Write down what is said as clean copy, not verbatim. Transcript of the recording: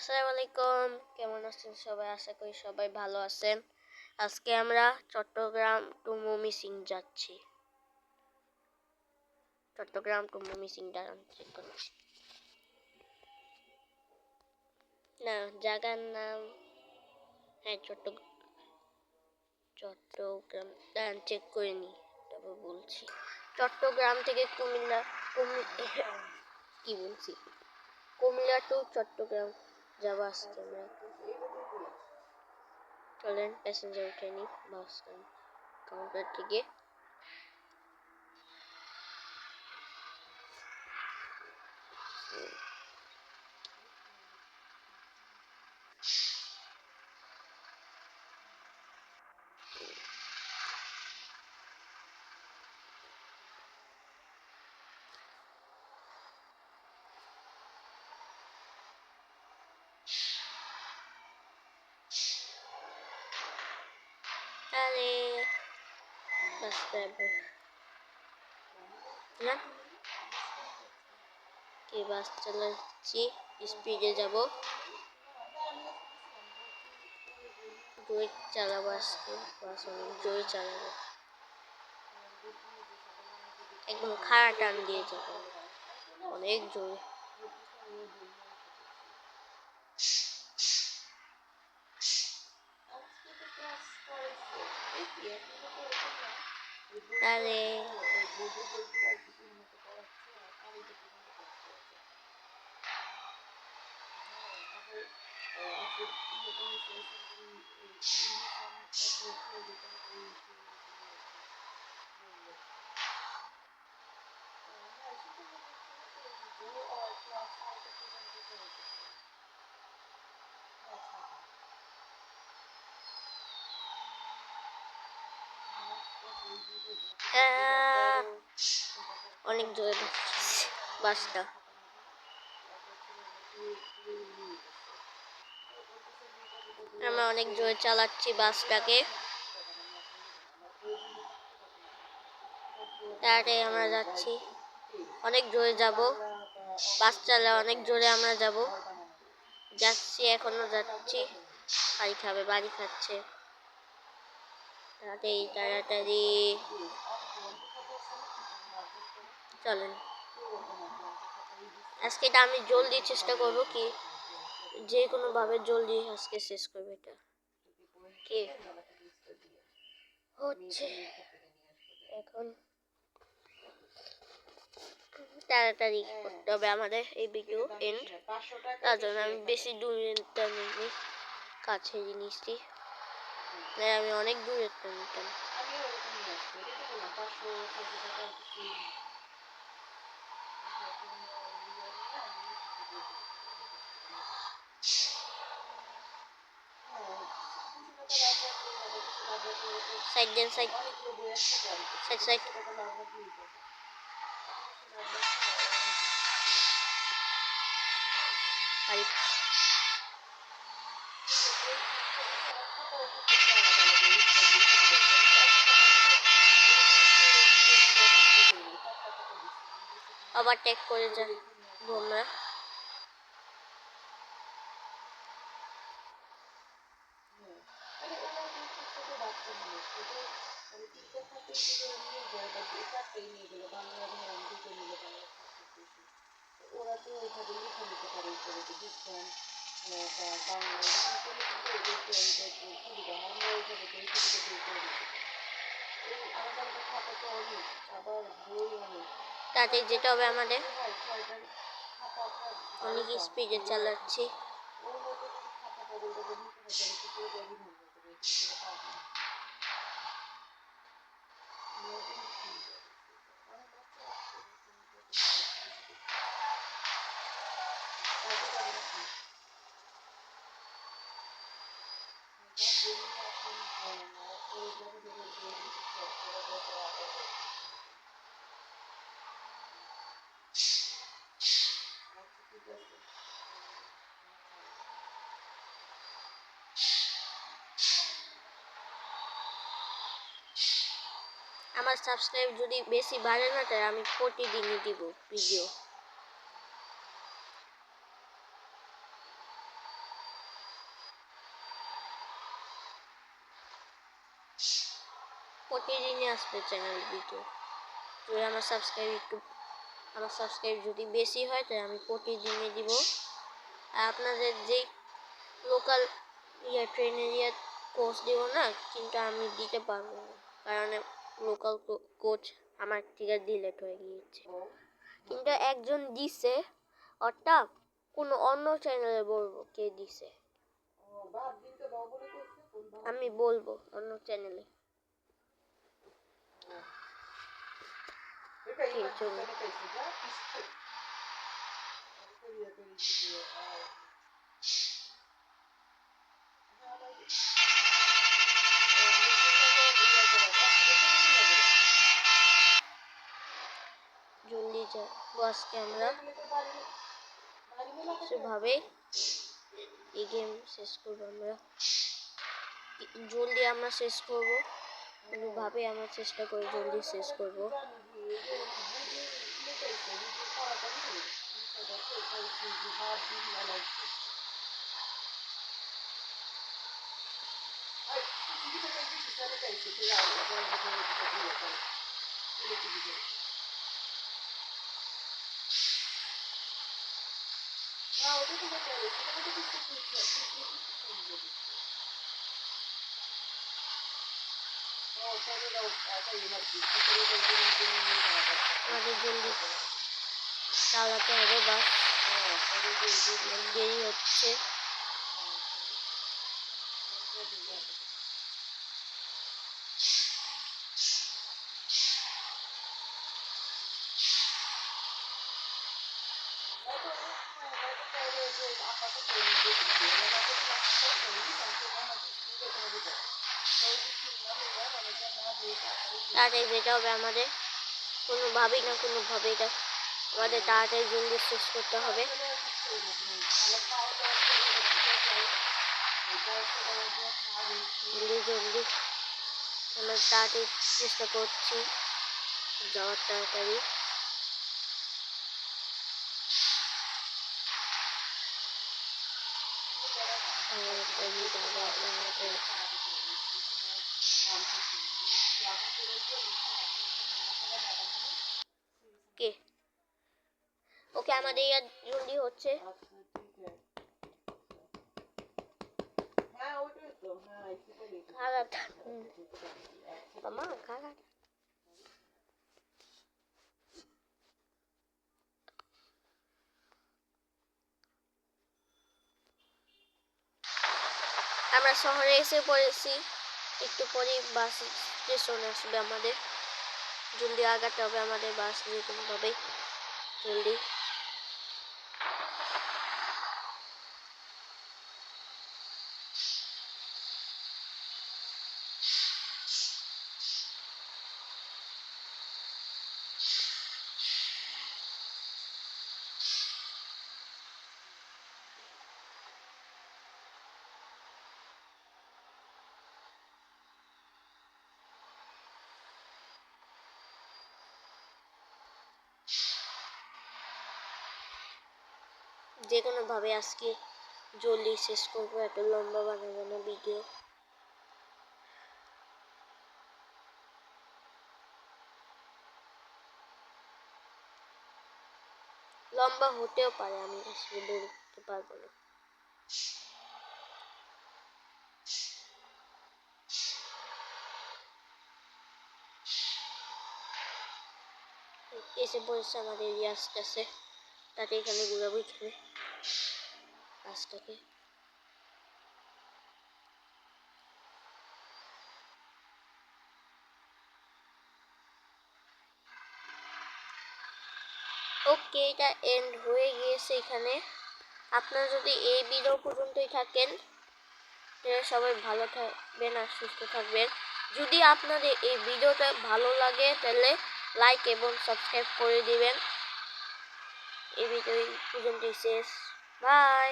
আসসালামু আলাইকুম, কেমন আছেন সবাই? আশা করি সবাই ভালো আছেন। আজকে আমরা চট্টগ্রাম টু ময়মনসিং যাচ্ছি। চট্টগ্রাম টু ময়মনসিং যাচ্ছি। না, জায়গার নাম হ্যাঁ চট্টগ্রাম। দাঁড়ান চেক করে নি, তারপর বলছি। চট্টগ্রাম থেকে কি বলছি, কুমিল্লা টু চট্টগ্রাম যাবো আজকে আমরা। চলেন প্যাসেঞ্জার উঠে নি বাস কাউন্টার থেকে। আরে বাস ড্রাইভার না কি, বাস চালাচ্ছি, স্পিডে যাব, জোরে চালাবো আজকে। বাস অনেক জোরে চালাবো, একদম খাড়া টান দিয়ে যাবো অনেক জোরে। আরে অনেক জোরে বাসটা। আমরা অনেক জোরে চালাচ্ছি বাসটাকে, তাড়াতাড়ি আমরা যাচ্ছি, অনেক জোরে যাব, বাস চালা অনেক জোরে আমরা যাচ্ছি, এখনো যাচ্ছি। বাড়ি খাচ্ছে, তাড়াতাড়ি তাড়াতাড়ি চলেন। আজকে এটা আমি জলদি চেষ্টা করবো, কি যে কোনো ভাবে জলদি আজকে শেষ করবো। এটা কি হচ্ছে এখন, তাড়াতাড়ি করতে হবে আমাদের এই ভিডিও এন্ড। তার জন্য আমি বেশি দূরে নিইনি, কাছে জিনিসটি আমি অনেক দূরে নিতাম। সাইড দেন, সাইড সাইড সাইড। ওভারটেক করে যান তোমরা। তাতে যেটা হবে আমাদের, অনেক স্পিডে চালাচ্ছি। আমার সাবস্ক্রাইব যদি বেশি বাড়ে না, তাই আমি প্রতিদিনই দিব ভিডিও। প্রতিদিনই আসবে চ্যানেল ভিডিও। যদি আমার সাবস্ক্রাইব যদি বেশি হয় তাহলে আমি প্রতিদিনই দিব। আর আপনাদের যে লোকাল ট্রেনের কোচ দিব না, কিন্তু আমি দিতে পারবো না, কারণ লোকাল কোচ আমার থেকে ডিলেট হয়ে গিয়েছে। কিন্তু একজন দিছে, ওটা কোনো অন্য চ্যানেলে বলবো কে দিছে, আমি বলবো অন্য চ্যানেলে। জলদি যাবো আজকে আমরা, সেভাবে এই গেম শেষ করবো আমরা, জলদি আমরা শেষ করবো, কোনোভাবে আমরা চেষ্টা করে জলদি শেষ করবো। আমাদের জলদি চালাতে হবে, বাস দেরি হচ্ছে। তাড়াতাড়ি যেতে হবে আমাদের, কোনোভাবেই না কোনোভাবে এটা আমাদের তাড়াতাড়ি জলদি শেষ করতে হবে। জলদি আমরা তাড়াতাড়ি চেষ্টা করছি যাওয়ার, তাড়াতাড়ি। ওকে আমাদের ইয়ার জলদি হচ্ছে। আমরা শহরে এসে পড়েছি, একটু পরে বাস স্টেশনে আসবে আমাদের, জলদি আগাতে হবে আমাদের, বাস যে কোনোভাবে জলদি। যে কোনোভাবে আজকে জলদি শেষ করবো, এত লম্বা বানাবো না ভিডিও। লম্বা হতেও পারে, আমি আসলে বলতে পারবো না। এসে পড়েছে আমাদের আসতেছে, তাতে এখানে ঘুরাবো, এখানে বাসটাকে। ওকে, এটা এন্ড হয়ে গিয়েছে এখানে। আপনারা যদি এই ভিডিও পর্যন্তই থাকেন তাহলে সবাই ভালো থাকবেন আর সুস্থ থাকবেন। যদি আপনাদের এই ভিডিওটা ভালো লাগে তাহলে লাইক এবং সাবস্ক্রাইব করে দিবেন। এই ভিডিও পর্যন্তই শেষ, বাই।